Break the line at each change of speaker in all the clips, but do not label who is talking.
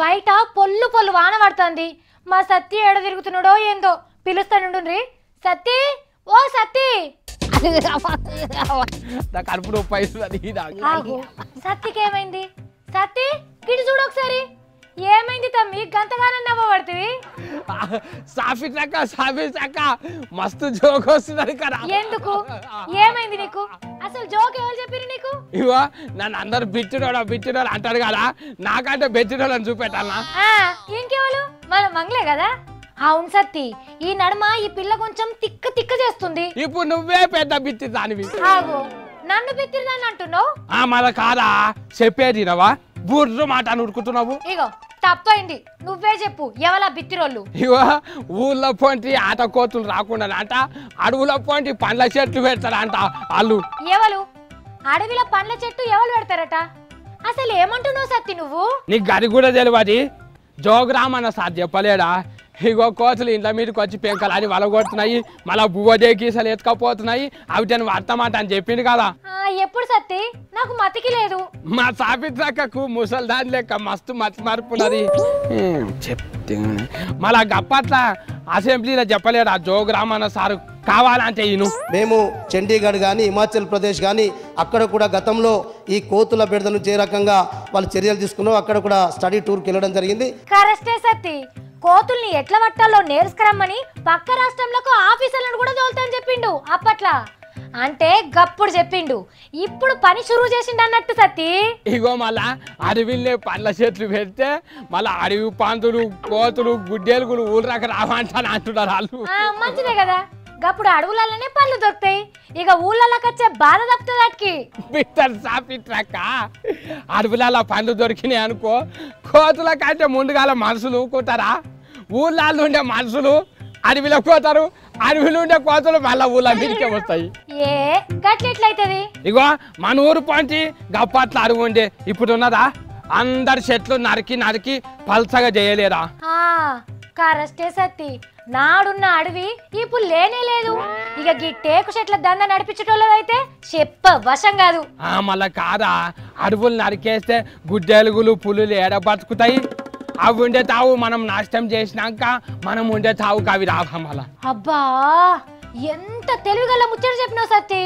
బయట పొల్లు పొల్లు వాన పడుతుంది. మా సత్తి ఏడ తిరుగుతున్నాడో ఏందో పిలుస్తానుండ్రి. సత్తి, ఓ సత్తి. సత్తికి ఏమైంది? సత్తి గిడి చూడు ఒకసారి. ఏమైంది తమ్మి గంతగానే నవ్వబడుతుంది?
మస్తు జోక్ వస్తుంది కదా.
ఎందుకు? ఏమైంది నీకు? అసలు జోక్ ఎవరు చెప్పారు నీకు?
ఇవో నన్ను అందరు బిట్టుడోడు అంటారు కదా, నాకంటే బెట్టినోళ్ళని చూపెట్టాలా?
ఇంకెవరు? మన మంగళే కదా. అవును సత్తి, ఈ నడుమ ఈ పిల్ల కొంచెం తిక్క తిక్క చేస్తుంది.
ఇప్పుడు నువ్వే పెద్ద బిత్తి దానివి.
నన్ను బిత్తిరిదాన్ని అంటున్నావు?
మన కాదా చెప్పేది రవా బుర్రు మాట ఉరుకుతున్నావు.
ఇగో తప్పైంది, నువ్వే చెప్పు ఎవలా బిత్తిరోళ్ళు?
ఇగో ఊళ్ళో పోంటి ఆట కోతులు రాకుండా అంట, అడవులో పోంటి పండ్ల చెట్లు పెడతారంట వాళ్ళు.
ఎవరు? అడవిలో పండ్ల చెట్టు ఎవరు పెడతారట? అసలు ఏమంటున్నావు సత్తి నువ్వు?
నీకు గది కూడా తెలియదు. జోగ్రామన్న సార్ చెప్పలేడా? ఇగో కోతులు ఇంట్లో మీదకి వచ్చి పెంకలు అని వలగొడుతున్నాయి, మళ్ళా బువ్వదే గీసలు ఎత్తుకపోతున్నాయి. అవి నేను వర్తమాట అని చెప్పింది కదా.
ఎప్పుడు సత్తి? నాకు మతికి లేదు.
మా సాపిత్రక్కకు ముసలి దాని లెక్క మస్తు మతి మరుపున్నది. చెప్తే మళ్ళా గప్పట్ల అసెంబ్లీలో చెప్పలేడా జోగ్రామన్న సారు కావాలంటే ఈయన.
మేము చండీగఢ్ కానీ హిమాచల్ ప్రదేశ్ కానీ అక్కడ కూడా గతంలో ఈ కోతుల బెడద నుంచి ఏ రకంగా వాళ్ళు చర్యలు తీసుకున్నాం, అక్కడ కూడా స్టడీ టూర్కి వెళ్ళడం జరిగింది.
కరెక్టే సత్తి, కోతుల్ని ఎట్లా పట్టాలో నేర్చుకురమ్మని పక్క రాష్ట్రంలో ఆఫీసర్లను కూడా తోలుతాని చెప్పిండు అప్పట్లా. అంటే గప్పుడు చెప్పిండు, ఇప్పుడు పని షురూ చేసిండు అన్నట్టు సత్తి.
ఇగో మళ్ళా అడవిలో పండ్ల చెట్లు పెడితే మళ్ళా అడవి పందులు కోతులు గుడ్డేలుగులు ఊళ్ళకి రావంటాను అంటున్నారు వాళ్ళు.
మంచిదే కదా, గప్పుడు అడవులలోనే పళ్ళు దొరుకుతాయి, ఇక ఊళ్ళలోకి వచ్చే బాధ తప్పుతుంది వాటికి.
బిత్తర్ సాపిట్రక్క అడవులలో పండ్లు దొరికినాయి అనుకో, కోతుల కంటే ముందుగాల మనుషులు ఊకుంటారా? ఊళ్ళల్లో ఉండే మనుషులు అడవిలో పోతారు, అడవిలో ఉండే కోతులు మళ్ళా ఊళ్ళో మీదకే వస్తాయి.
గట్లెట్లయితది?
ఇగో మన ఊరు పంటి గప్పట్ల అడవి ఉండే, ఇప్పుడు ఉన్నదా? అందరు చెట్లు నరికి నరికి పల్సగా చేయలేరా?
కరెస్టే సత్తి, నాడున్న అడవి ఇప్పుడు లేనే లేదు. ఇక గీ టేకు చెట్ల దంద నడిపించటోళ్ళదైతే చెప్ప వశం కాదు.
మళ్ళా కాదా, అడవులు నరికేస్తే గుడ్డెలుగులు పులులు ఏడ బతుకుతాయి? అవి ఉండే తావు మనం నాశనం చేసినాక మనం ఉండే తావుకు అవి రావా మళ్ళా.
అబ్బా ఎంత తెలివిగల ముచ్చట చెప్పినావు సత్తి,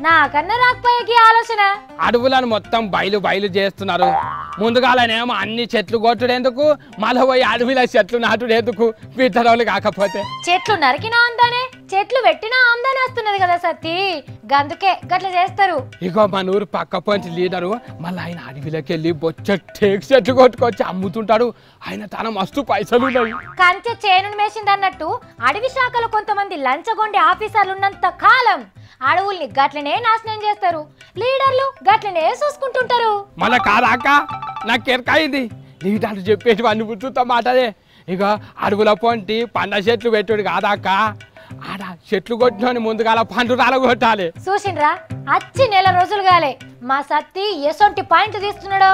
నాకన్నా రాకపోయే ఆలోచన.
అడవులను మొత్తం బయలు చేస్తున్నారు. ముందుగాలనేమో అన్ని చెట్లు కొట్టుడేందుకు, మళ్ళీ పోయి అడవిలో చెట్లు నాటుడేందుకు పిట్టరోళ్ళు కాకపోతే.
చెట్లు నరికినా అందానే, చెట్లు పెట్టినా ఆమ్దానే వస్తున్నది కదా సత్తి, గందుకే గట్ల చేస్తారు.
ఇగో మన ఊరు పక్క పంచి లీడరు మళ్ళీ ఆయన అడవిలోకి వెళ్ళి బొచ్చ టేకు చెట్లు కొట్టుకొచ్చి అమ్ముతుంటాడు. ఆయన తన మస్తు పైసలు ఉన్నాయి.
కంచె చేను మేసింది అన్నట్టు అడవి శాఖలో కొంతమంది లంచగొండి ఆఫీసర్లు ఉన్నంత కాలం అడవుల్ని గట్లనే నాశనం చేస్తారు, లీడర్లు గట్లనే చూసుకుంటుంటారు.
మళ్ళా కాదాక నాకు ఎరకాయింది లీడర్లు చెప్పేసి అన్ని గుర్తుతో మాటదే. ఇక అడవుల పొంటి పండ్ల చెట్లు పెట్టుడు కాదాక, ఆడ చెట్లు కొట్టిన ముందుగాల పండు రాలగొట్టాలి.
చూసిండ్రా, అచ్చి నెల రోజులు కాలే మా సత్తి ఎసొంటి పాయింట్ తీస్తున్నాడో.